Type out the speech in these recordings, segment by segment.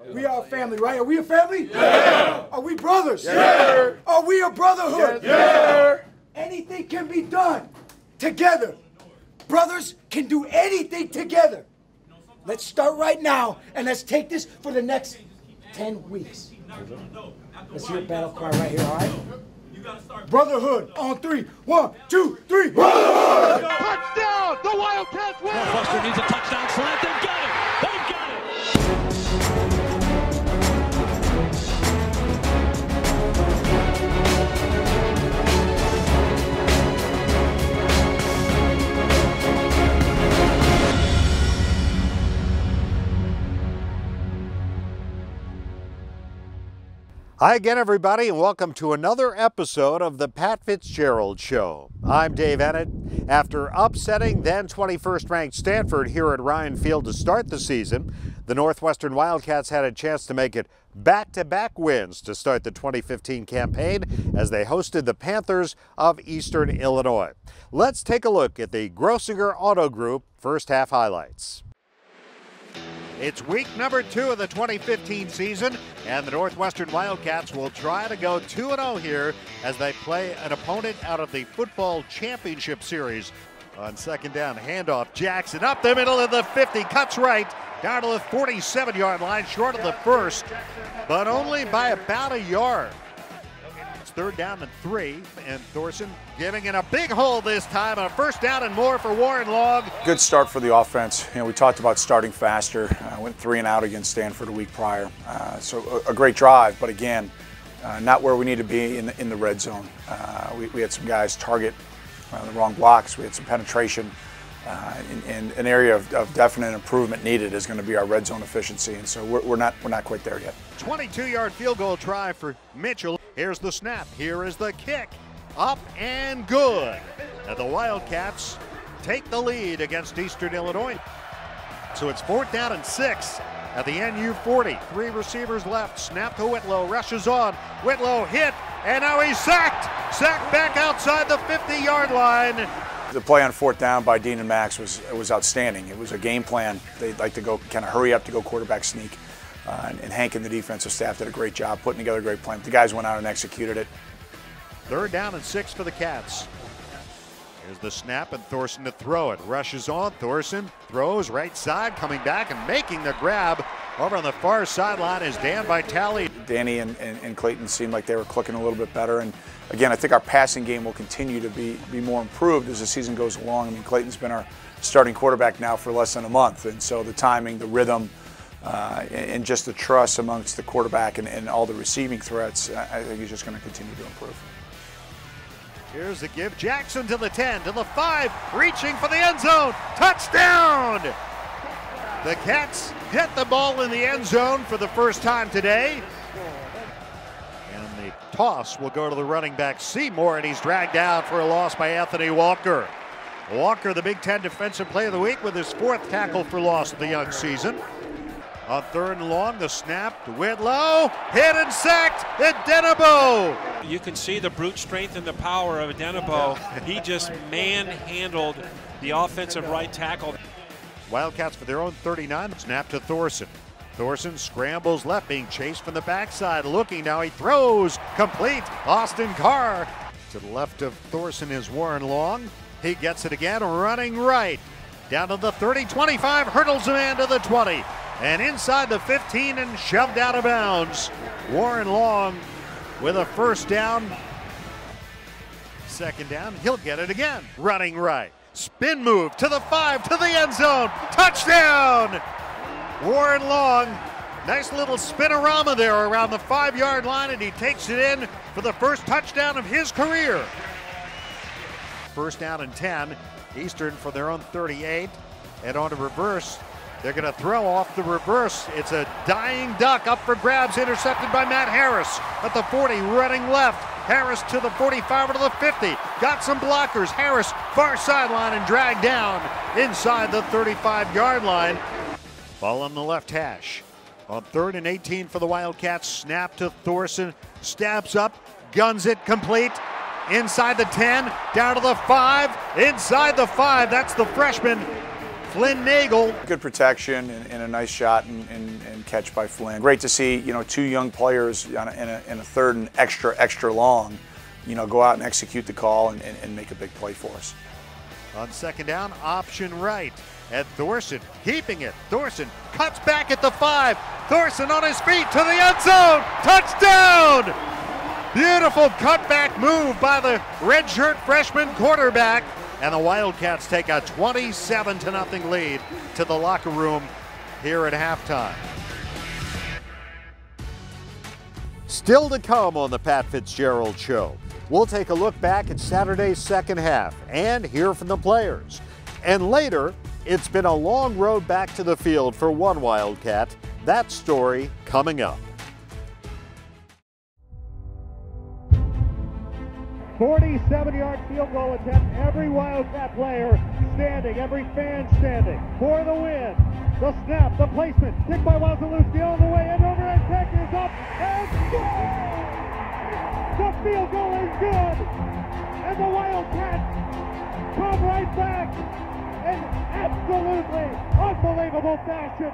We are a family, right? Are we a family? Yeah! Are we brothers? Yeah! Are we a brotherhood? Yeah! Anything can be done together. Brothers can do anything together. Let's start right now, and let's take this for the next 10 weeks. Let's hear a battle cry right here, all right? Brotherhood on three. 1, 2, 3. Brotherhood! Touchdown! The Wildcats win! Northwestern needs a touchdown slant. They've got it! They've got it! Hi again, everybody, and welcome to another episode of the Pat Fitzgerald Show. I'm Dave Ennett. After upsetting then 21st ranked Stanford here at Ryan Field to start the season, the Northwestern Wildcats had a chance to make it back-to-back wins to start the 2015 campaign as they hosted the Panthers of Eastern Illinois. Let's take a look at the Grossinger Auto Group first half highlights. It's week number 2 of the 2015 season, and the Northwestern Wildcats will try to go 2-0 here as they play an opponent out of the Football Championship Series. On second down, handoff, Jackson up the middle of the 50, cuts right, down to the 47-yard line, short of the first, but only by about a yard. It's third down and 3, and Thorson giving it a big hole this time, a first down and more for Warren Long. Good start for the offense. You know, we talked about starting faster. Went 3 and out against Stanford a week prior. So a great drive, but again, not where we need to be in the red zone. We had some guys target the wrong blocks. We had some penetration. And an area of definite improvement needed is going to be our red zone efficiency, and so we're not quite there yet. 22-yard field goal try for Mitchell. Here's the snap. Here is the kick. Up and good. And the Wildcats take the lead against Eastern Illinois. So it's 4th down and 6 at the NU 40. 3 receivers left. Snap to Whitlow. Rushes on. Whitlow hit, and now he's sacked. Sacked back outside the 50-yard line. The play on 4th down by Dean and Max was outstanding. It was a game plan. They'd like to go kind of hurry up to go quarterback sneak. And Hank and the defensive staff did a great job putting together a great plan. The guys went out and executed it. 3rd down and 6 for the Cats. Here's the snap, and Thorson to throw it. Rushes on. Thorson throws right side, coming back and making the grab. Over on the far sideline is Dan Vitale. Danny and Clayton seemed like they were clicking a little bit better. And again, I think our passing game will continue to be more improved as the season goes along. I mean, Clayton's been our starting quarterback now for less than a month. And so the timing, the rhythm, and just the trust amongst the quarterback and all the receiving threats, I think he's just going to continue to improve. Here's the give. Jackson to the 10, to the 5, reaching for the end zone. Touchdown! The Cats hit the ball in the end zone for the first time today. And the toss will go to the running back Seymour, and he's dragged down for a loss by Anthony Walker. Walker, the Big Ten Defensive Player of the Week, with his 4th tackle for loss of the young season. On 3rd and long, the snap to Whitlow, hit and sacked, Denebo. You can see the brute strength and the power of Denebo. He just manhandled the offensive right tackle. Wildcats for their own 39, snap to Thorson. Thorson scrambles left, being chased from the backside, looking now, he throws, complete, Austin Carr. To the left of Thorson is Warren Long. He gets it again, running right. Down to the 30, 25, hurdles a man to the 20. And inside the 15 and shoved out of bounds. Warren Long with a first down. 2nd down, he'll get it again. Running right. Spin move to the 5, to the end zone. Touchdown! Warren Long, nice little spinorama there around the 5-yard line, and he takes it in for the first touchdown of his career. 1st down and 10. Eastern for their own 38. And on to reverse. They're going to throw off the reverse. It's a dying duck up for grabs, intercepted by Matt Harris at the 40, running left. Harris to the 45 or to the 50. Got some blockers. Harris far sideline and dragged down inside the 35-yard line. Ball on the left hash. On 3rd and 18 for the Wildcats. Snap to Thorson. Stabs up. Guns it complete. Inside the 10. Down to the 5. Inside the 5. That's the freshman. Flynn Nagel. Good protection and a nice shot and catch by Flynn. Great to see, you know, two young players in a third and extra long, you know, go out and execute the call and make a big play for us. On second down, option right. At Thorson, keeping it. Thorson cuts back at the 5. Thorson on his feet to the end zone. Touchdown! Beautiful cutback move by the redshirt freshman quarterback. And the Wildcats take a 27-0 lead to the locker room here at halftime. Still to come on the Pat Fitzgerald Show. We'll take a look back at Saturday's second half and hear from the players. And later, it's been a long road back to the field for one Wildcat. That story coming up. 47-yard field goal attempt. Every Wildcat player standing, every fan standing for the win. The snap, the placement, kick by Wazalewski all the way, and overhead kick is up and score! The field goal is good, and the Wildcats come right back in absolutely unbelievable fashion.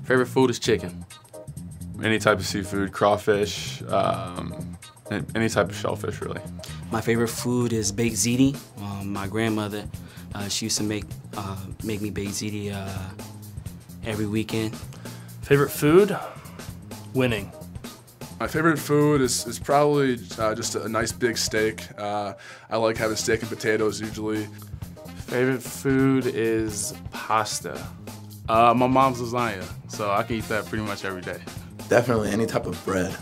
Favorite food is chicken. Any type of seafood, crawfish, any type of shellfish, really. My favorite food is baked ziti. My grandmother, she used to make me baked ziti every weekend. Favorite food? Winning. My favorite food is probably just a nice big steak. I like having steak and potatoes usually. Favorite food is pasta. My mom's lasagna, so I can eat that pretty much every day. Definitely any type of bread,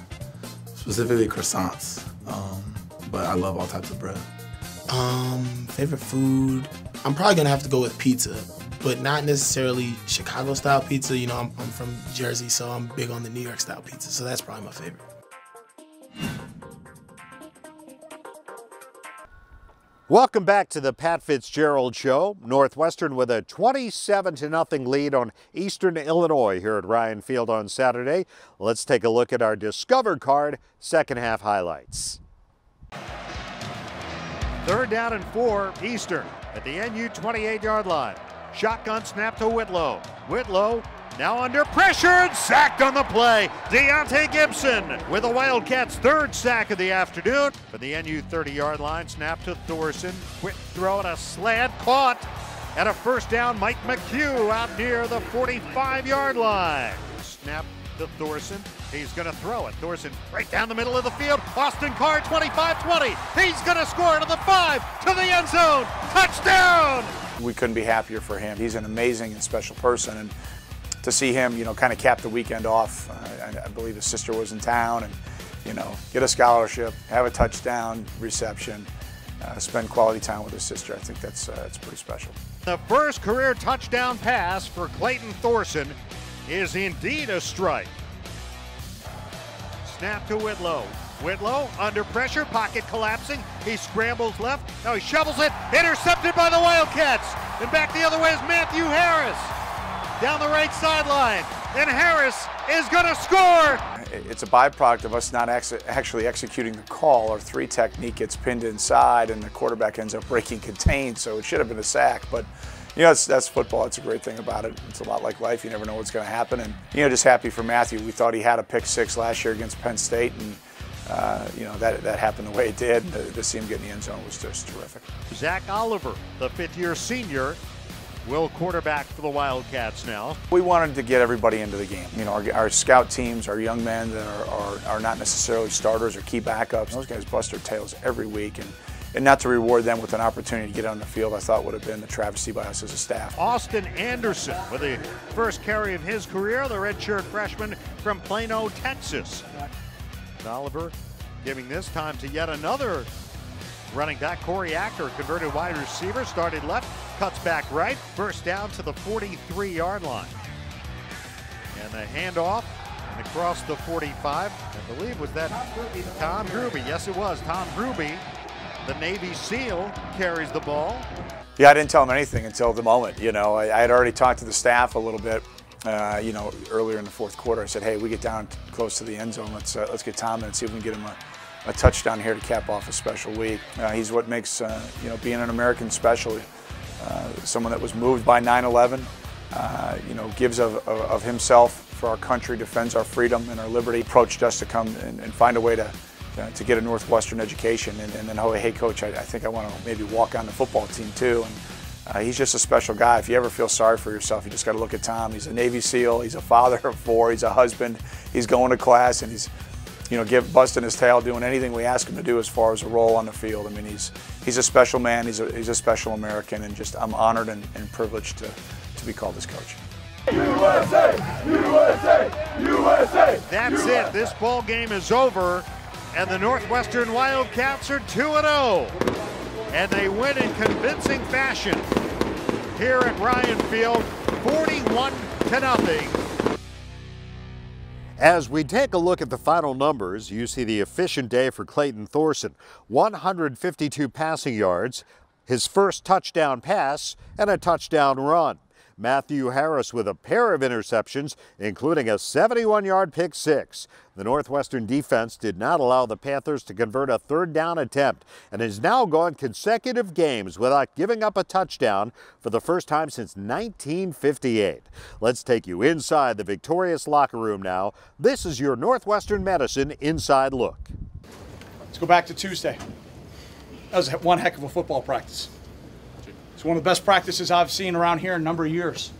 specifically croissants, but I love all types of bread. Favorite food, I'm probably gonna have to go with pizza, but not necessarily Chicago-style pizza. You know, I'm from Jersey, so I'm big on the New York-style pizza, so that's probably my favorite. Welcome back to the Pat Fitzgerald Show. Northwestern with a 27-0 lead on Eastern Illinois here at Ryan Field on Saturday. Let's take a look at our Discover Card second half highlights. 3rd down and 4, Eastern at the NU 28-yard line. Shotgun snap to Whitlow. Whitlow now under pressure and sacked on the play. Deontay Gibson with the Wildcats' 3rd sack of the afternoon. For the NU 30-yard line, snap to Thorson. Quick throw at a slant, caught. At a 1st down, Mike McHugh out near the 45-yard line. Snap to Thorson. He's going to throw it. Thorson right down the middle of the field. Austin Carr, 25-20. He's going to score to the 5, to the end zone. Touchdown! We couldn't be happier for him. He's an amazing and special person, and to see him, you know, kind of cap the weekend off. I believe his sister was in town, and, you know, get a scholarship, have a touchdown reception, spend quality time with his sister. I think that's pretty special. The first career touchdown pass for Clayton Thorson is indeed a strike. Snap to Whitlow. Whitlow under pressure, pocket collapsing. He scrambles left. Now he shovels it. Intercepted by the Wildcats. And back the other way is Matthew Harris. Down the right sideline. And Harris is going to score. It's a byproduct of us not actually executing the call. Our 3 technique gets pinned inside, and the quarterback ends up breaking contained, so it should have been a sack. But, you know, that's football. That's a great thing about it. It's a lot like life. You never know what's going to happen. And, you know, just happy for Matthew. We thought he had a pick 6 last year against Penn State, and, you know, that happened the way it did. To see him get in the end zone was just terrific. Zach Oliver, the 5th-year senior, will quarterback for the Wildcats now. We wanted to get everybody into the game. You know, our scout teams, our young men that are not necessarily starters or key backups, those guys bust their tails every week, and not to reward them with an opportunity to get on the field, I thought would have been a travesty by us as a staff. Austin Anderson with the first carry of his career, the redshirt freshman from Plano, Texas. Oliver giving this time to yet another running back. Corey Acker, converted wide receiver, started left, cuts back right, first down to the 43-yard line. And the handoff and across the 45, I believe was that Tom Gruby. Yes, it was Tom Gruby. The Navy SEAL carries the ball. Yeah, I didn't tell him anything until the moment. You know, I had already talked to the staff a little bit. You know, earlier in the fourth quarter, I said, "Hey, we get down close to the end zone. Let's get Tom in and see if we can get him a touchdown here to cap off a special week." He's what makes you know, being an American special. Someone that was moved by 9/11. You know, gives of himself for our country, defends our freedom and our liberty. Approached us to come and find a way to get a Northwestern education, and then, oh, hey, Coach, I think I want to maybe walk on the football team too. And he's just a special guy. If you ever feel sorry for yourself, you just got to look at Tom. He's a Navy SEAL. He's a father of 4. He's a husband. He's going to class, and he's, you know, busting his tail, doing anything we ask him to do as far as a role on the field. I mean, he's a special man. He's a special American, and just I'm honored and privileged to be called his coach. USA! USA! USA! That's it. This ball game is over, and the Northwestern Wildcats are 2-0. And they win in convincing fashion here at Ryan Field, 41-0. As we take a look at the final numbers, you see the efficient day for Clayton Thorson. 152 passing yards, his first touchdown pass, and a touchdown run. Matthew Harris with a pair of interceptions, including a 71-yard pick six. The Northwestern defense did not allow the Panthers to convert a third down attempt and has now gone consecutive games without giving up a touchdown for the first time since 1958. Let's take you inside the victorious locker room now. This is your Northwestern Medicine Inside Look. Let's go back to Tuesday. That was one heck of a football practice. It's one of the best practices I've seen around here in a number of years.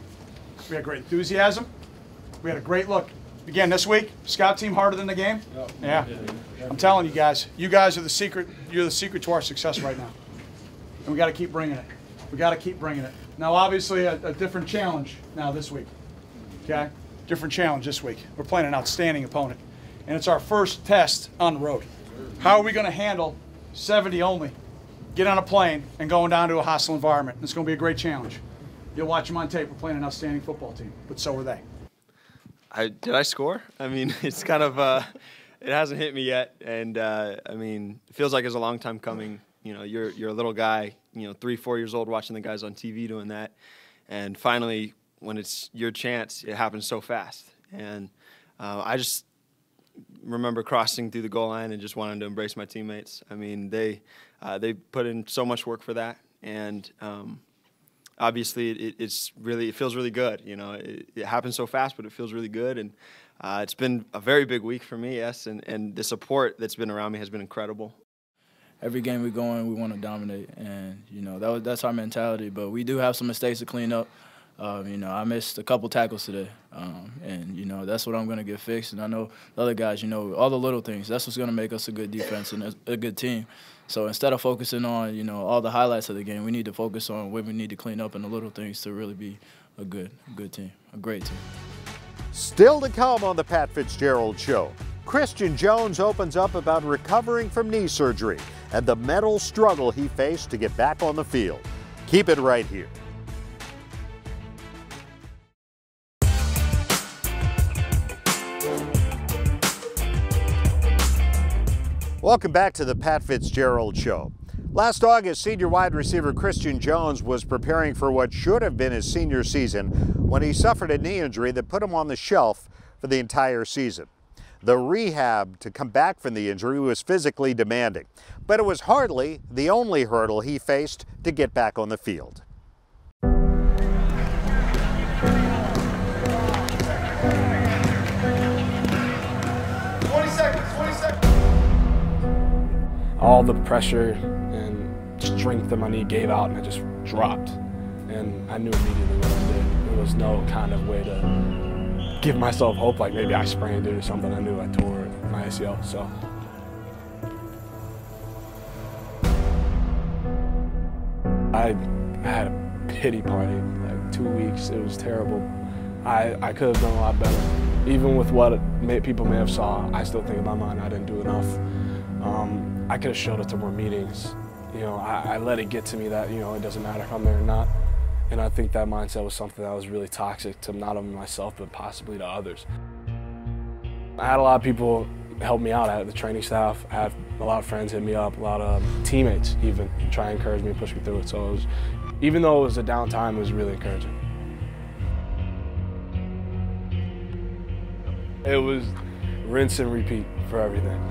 We had great enthusiasm. We had a great look. Again, this week, scout team harder than the game. Yeah. I'm telling you guys are the secret. You're the secret to our success right now. And we got to keep bringing it. We got to keep bringing it. Now, obviously, a different challenge now this week. Okay? Different challenge this week. We're playing an outstanding opponent. And it's our first test on the road. How are we going to handle 70 only? Get on a plane and going down to a hostile environment. It's going to be a great challenge. You'll watch them on tape. We're playing an outstanding football team, but so are they. Did I score? I mean, it's kind of it hasn't hit me yet, and I mean, it feels like it's a long time coming. You know, you're a little guy, you know, 3-4 years old, watching the guys on TV doing that, and finally, when it's your chance, it happens so fast. And I just remember crossing through the goal line and just wanting to embrace my teammates. I mean, they put in so much work for that, and obviously it feels really good. You know, it happens so fast, but it feels really good, and it's been a very big week for me, yes, and the support that's been around me has been incredible. Every game we go in, we want to dominate, and you know that's our mentality. But we do have some mistakes to clean up. You know, I missed a couple tackles today, and you know that's what I'm going to get fixed. And I know the other guys, you know, all the little things. That's what's going to make us a good defense and a good team. So instead of focusing on, you know, all the highlights of the game, we need to focus on what we need to clean up and the little things to really be a good team, a great team. Still to come on the Pat Fitzgerald Show, Christian Jones opens up about recovering from knee surgery and the mental struggle he faced to get back on the field. Keep it right here. Welcome back to the Pat Fitzgerald Show. Last August, senior wide receiver Christian Jones was preparing for what should have been his senior season when he suffered a knee injury that put him on the shelf for the entire season. The rehab to come back from the injury was physically demanding, but it was hardly the only hurdle he faced to get back on the field. All the pressure and strength in my knee gave out, and it just dropped. And I knew immediately what I did. There was no kind of way to give myself hope, like maybe I sprained it or something. I knew I tore my ACL, so. I had a pity party, like 2 weeks. It was terrible. I could have done a lot better. Even with what people may have saw, I still think in my mind I didn't do enough. I could have showed up to more meetings. You know, I let it get to me that, you know, it doesn't matter if I'm there or not. And I think that mindset was something that was really toxic to not only myself, but possibly to others. I had a lot of people help me out. I had the training staff, I had a lot of friends hit me up, a lot of teammates even try and encourage me and push me through it. So it was even though it was a downtime, it was really encouraging. It was rinse and repeat for everything.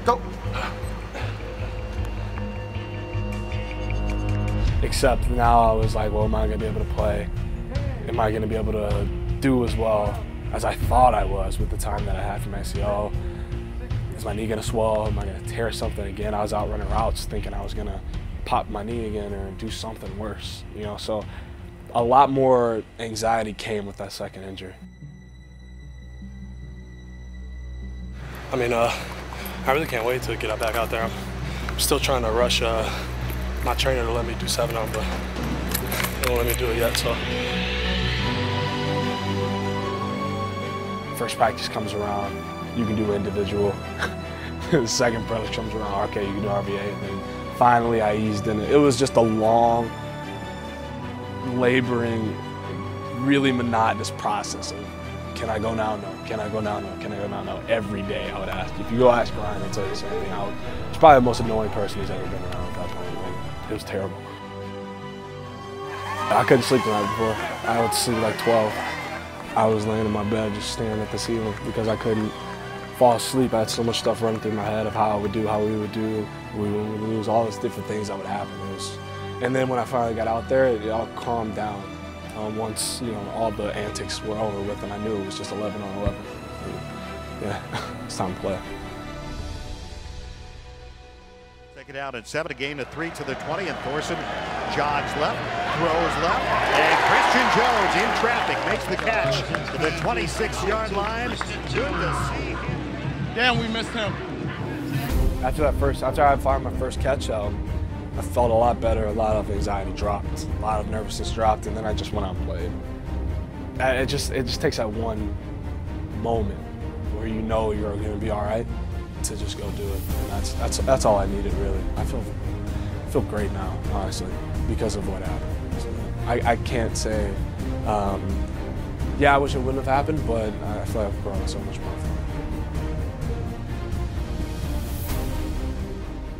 Go. Except now I was like, well, am I going to be able to play? Am I going to be able to do as well as I thought I was with the time that I had from ACL? Is my knee going to swell? Am I going to tear something again? I was out running routes thinking I was going to pop my knee again or do something worse, you know? So a lot more anxiety came with that second injury. I mean, I really can't wait to get back out there. I'm still trying to rush my trainer to let me do 7 of them, but they won't let me do it yet, so. First practice comes around, you can do individual. The second practice comes around, okay, you can do RBA, and then finally I eased in it. It was just a long, laboring, really monotonous process of, can I go now? No. Can I go now? No. Can I go now? No. Every day I would ask. If you go ask Ryan, he'll tell you the same thing. It's probably the most annoying person he's ever been around at that point. Like, it was terrible. I couldn't sleep the night before. I would sleep like 12. I was laying in my bed just staring at the ceiling because I couldn't fall asleep. I had so much stuff running through my head of how I would do, how we would do, we would lose, all these different things that would happen. And then when I finally got out there, it all calmed down. Once, you know, all the antics were over with and I knew it was just 11 on 11. Yeah, it's time to play. Take it out in 7, a gain of 3 to the 20, and Thorson jogs left, throws left, and Christian Jones in traffic makes the catch to the 26-yard line. Good to see him. Damn, we missed him. After I fired my first catch out, I felt a lot better, a lot of anxiety dropped, a lot of nervousness dropped, and then I just went out and played. It just takes that one moment where you know you're going to be all right to just go do it. And that's all I needed, really. I feel great now, honestly, because of what happened. So I can't say, yeah, I wish it wouldn't have happened, but I feel like I've grown so much more from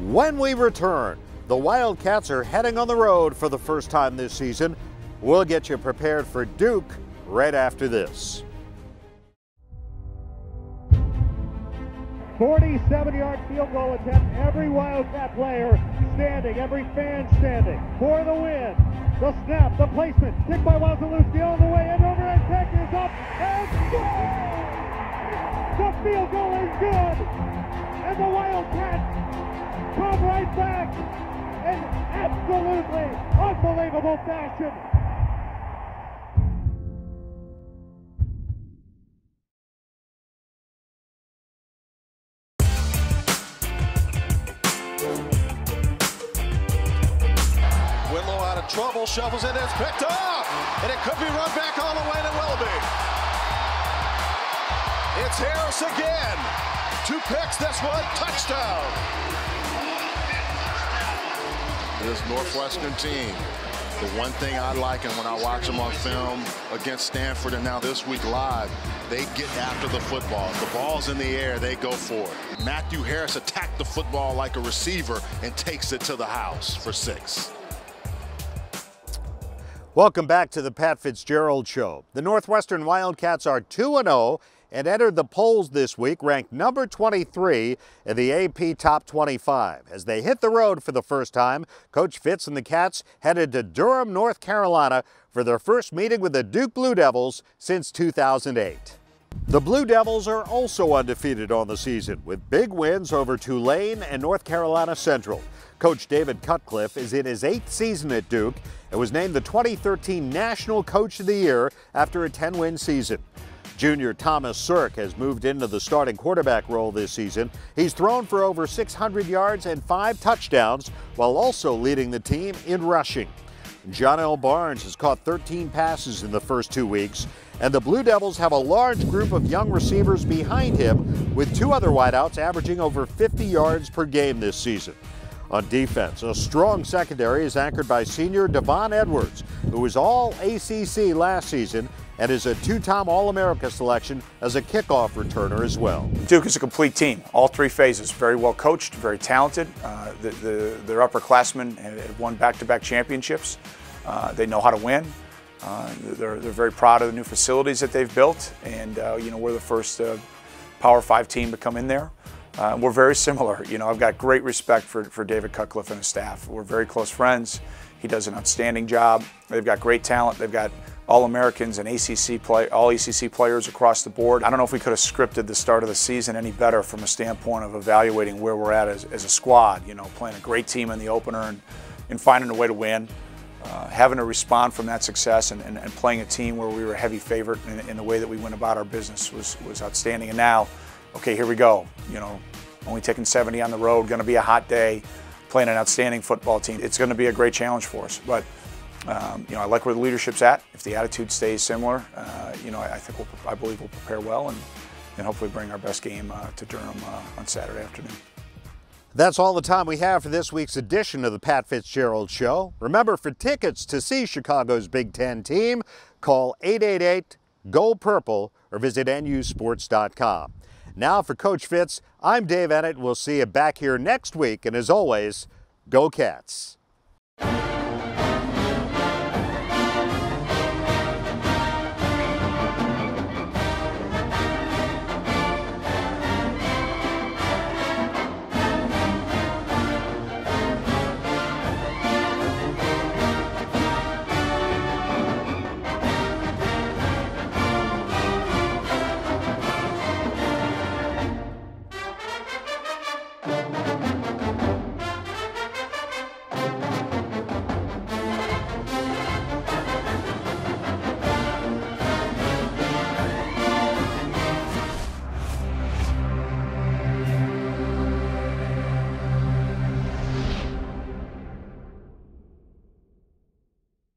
it. When we return, the Wildcats are heading on the road for the first time this season. We'll get you prepared for Duke right after this. 47-yard field goal attempt. Every Wildcat player standing, every fan standing for the win. The snap, the placement, kick by Wildcats on the way, and overhead kick is up and good! The field goal is good, and the Wildcats come right back in absolutely unbelievable fashion. Whitlow out of trouble, shovels it, it's picked up, and it could be run back all the way to Willoughby. It's Harris again. 2 picks, this one, touchdown. This Northwestern team, the one thing I like, and when I watch them on film against Stanford and now this week live, they get after the football. If the ball's in the air, they go for it. Matthew Harris attacked the football like a receiver and takes it to the house for 6. Welcome back to the Pat Fitzgerald Show. The Northwestern Wildcats are 2-0 and entered the polls this week ranked number 23 in the AP Top 25. As they hit the road for the first time, Coach Fitz and the Cats headed to Durham, North Carolina for their first meeting with the Duke Blue Devils since 2008. The Blue Devils are also undefeated on the season with big wins over Tulane and North Carolina Central. Coach David Cutcliffe is in his 8th season at Duke and was named the 2013 National Coach of the Year after a 10-win season. Junior Thomas Sirk has moved into the starting quarterback role this season. He's thrown for over 600 yards and 5 touchdowns while also leading the team in rushing. John L. Barnes has caught 13 passes in the first 2 weeks, and the Blue Devils have a large group of young receivers behind him, with 2 other wideouts averaging over 50 yards per game this season. On defense, a strong secondary is anchored by senior Devon Edwards, who was all ACC last season and is a two-time All-America selection as a kickoff returner as well. Duke is a complete team, all three phases. Very well coached, very talented. Their upperclassmen have won back-to-back championships. They know how to win. They're very proud of the new facilities that they've built, and we're the first Power 5 team to come in there. We're very similar. I've got great respect for David Cutcliffe and his staff. We're very close friends. He does an outstanding job. They've got great talent. They've got All-Americans and all ACC players across the board. I don't know if we could have scripted the start of the season any better from a standpoint of evaluating where we're at as a squad. Playing a great team in the opener and finding a way to win. Having to respond from that success and playing a team where we were a heavy favorite in the way that we went about our business was outstanding. And now, okay, here we go. Only taking 70 on the road, going to be a hot day, playing an outstanding football team. It's going to be a great challenge for us. But I like where the leadership's at. If the attitude stays similar, I believe we'll prepare well and hopefully bring our best game to Durham on Saturday afternoon. That's all the time we have for this week's edition of the Pat Fitzgerald Show. Remember, for tickets to see Chicago's Big Ten team, call 888-GO-PURPLE or visit nusports.com. Now for Coach Fitz, I'm Dave Ennett. We'll see you back here next week, and as always, go Cats.